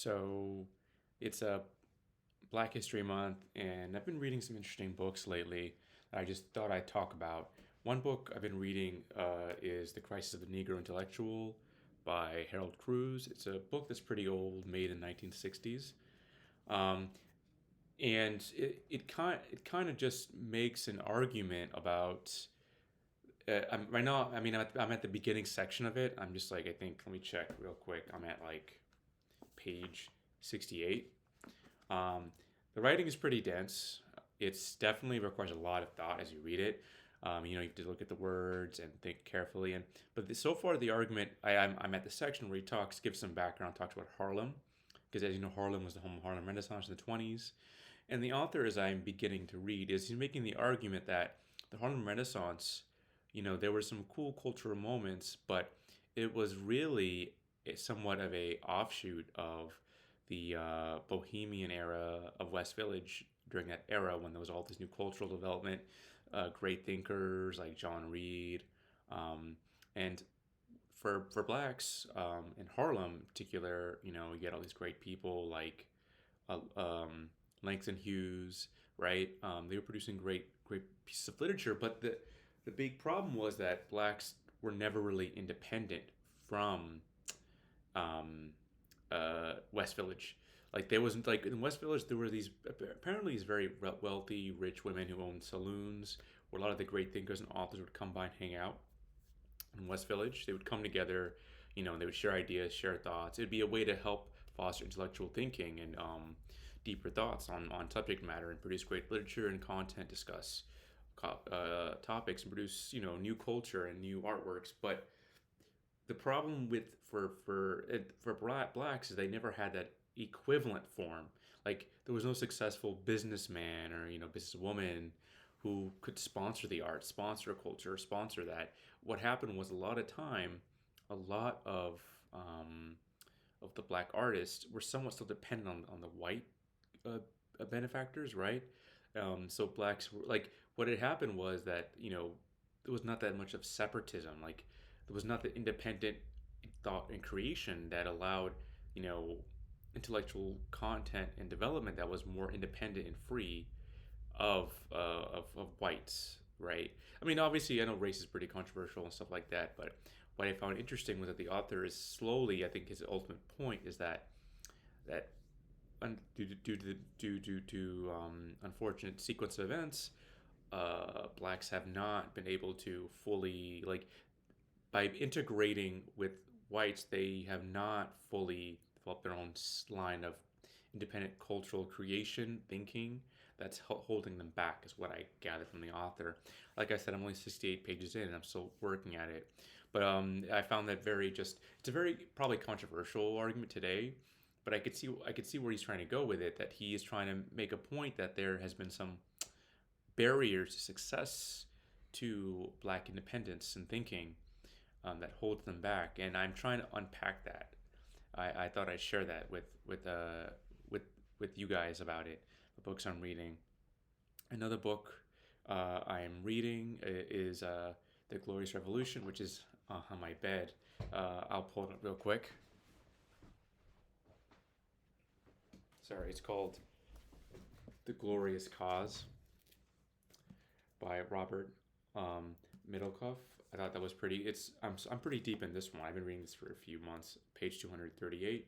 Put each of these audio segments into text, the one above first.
So it's a Black History Month, and I've been reading some interesting books lately that I just thought I'd talk about. One book I've been reading is The Crisis of the Negro Intellectual by Harold Cruz. It's a book that's pretty old, made in 1960s. Um, and it kind of just makes an argument about right now. I mean, I'm at the beginning section of it. I'm just like, I think, let me check real quick. I'm at like page 68. Um, the writing is pretty dense. It's definitely requires a lot of thought as you read it. You have to look at the words and think carefully. So far the argument I'm at the section where he gives some background, talks about Harlem, because as you know Harlem was the home of Harlem Renaissance in the 20s. And the author, as I'm beginning to read, is he's making the argument that the Harlem Renaissance, there were some cool cultural moments, but it was really somewhat of a offshoot of the bohemian era of West Village during that era when there was all this new cultural development, great thinkers like John Reed, and for blacks in Harlem in particular, you get all these great people like Langston Hughes, right? They were producing great pieces of literature, but the big problem was that blacks were never really independent from um, West Village. Like there wasn't like in West Village there were these apparently these very wealthy, rich women who owned saloons where a lot of the great thinkers and authors would come by and hang out in West Village. They would come together, and they would share ideas, share thoughts. It'd be a way to help foster intellectual thinking and deeper thoughts on subject matter and produce great literature and content, discuss topics and produce new culture and new artworks. But the problem with for blacks is they never had that equivalent form. Like there was no successful businessman or businesswoman who could sponsor the art, sponsor culture, sponsor that. What happened was a lot of the black artists were somewhat still dependent on the white benefactors, right? So blacks were like what had happened was that there was not that much of separatism. Like there was not the independent thought and creation that allowed you know intellectual content and development that was more independent and free of whites, right? I mean, obviously, I know race is pretty controversial and stuff like that, but what I found interesting was that the author is slowly, I think his ultimate point is that due to unfortunate sequence of events, blacks have not been able to fully like by integrating with whites, they have not fully developed their own line of independent cultural creation thinking that's holding them back, is what I gathered from the author. Like I said, I'm only 68 pages in and I'm still working at it. But I found that it's a very probably controversial argument today, but I could see where he's trying to go with it, that he is trying to make a point that there has been some barriers to success to black independence and thinking that holds them back, and I'm trying to unpack that. I thought I'd share that with with you guys about it. The books I'm reading. Another book I am reading is The Glorious Revolution, which is on my bed. I'll pull it up real quick. Sorry, it's called The Glorious Cause by Robert um, Middlecoff. I thought that was pretty. I'm pretty deep in this one. I've been reading this for a few months. Page 238.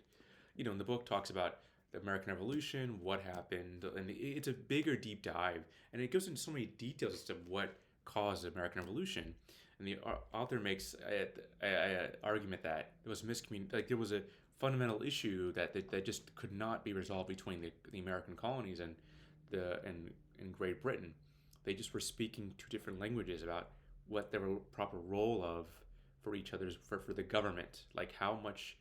And the book talks about the American Revolution, what happened, and it's a bigger deep dive, and it goes into so many details as to what caused the American Revolution. And the author makes a argument that it was miscommunication. Like there was a fundamental issue that just could not be resolved between the American colonies and Great Britain. They just were speaking two different languages about what their proper role of for each other's for the government, like how much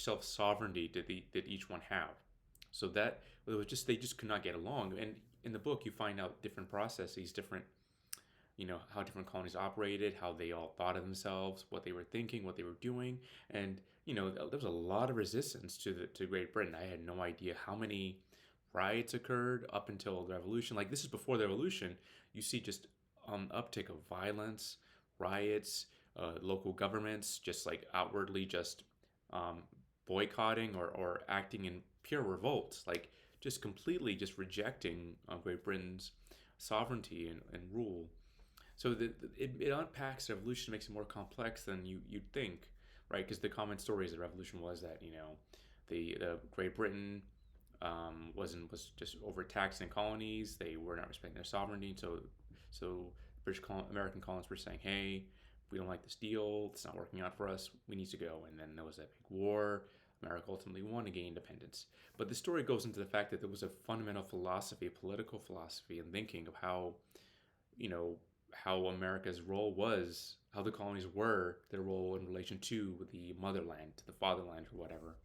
self sovereignty did each one have. So that it was just they just could not get along. And in the book, you find out different processes, different how different colonies operated, how they all thought of themselves, what they were thinking, what they were doing, and there was a lot of resistance to Great Britain. I had no idea how many riots occurred up until the revolution. Like this is before the revolution. You see just uptick of violence, riots, local governments just like outwardly just um, boycotting or acting in pure revolt, like just completely just rejecting Great Britain's sovereignty and rule. So it unpacks the revolution, makes it more complex than you'd think, right? Because the common stories of the revolution was that the Great Britain was just overtaxing colonies. They were not respecting their sovereignty. So American colonists were saying, hey, we don't like this deal. It's not working out for us. We need to go. And then there was that big war. America ultimately won and gained independence. But the story goes into the fact that there was a fundamental philosophy, political philosophy, and thinking of you know, how America's role was, how the colonies were, their role in relation to the motherland, to the fatherland, or whatever.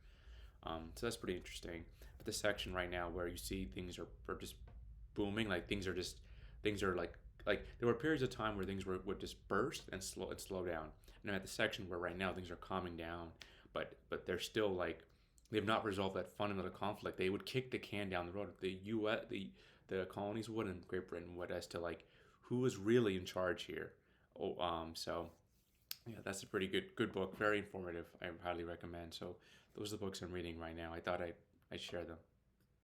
So that's pretty interesting. But the section right now where you see things are just booming, like things are like there were periods of time where things would just burst and slow down. And I'm at the section where right now things are calming down, but they're still like they've not resolved that fundamental conflict. They would kick the can down the road. The U.S. the colonies would and Great Britain would as to like who is really in charge here. So yeah, that's a pretty good book. Very informative. I highly recommend. So those are the books I'm reading right now. I thought I'd share them.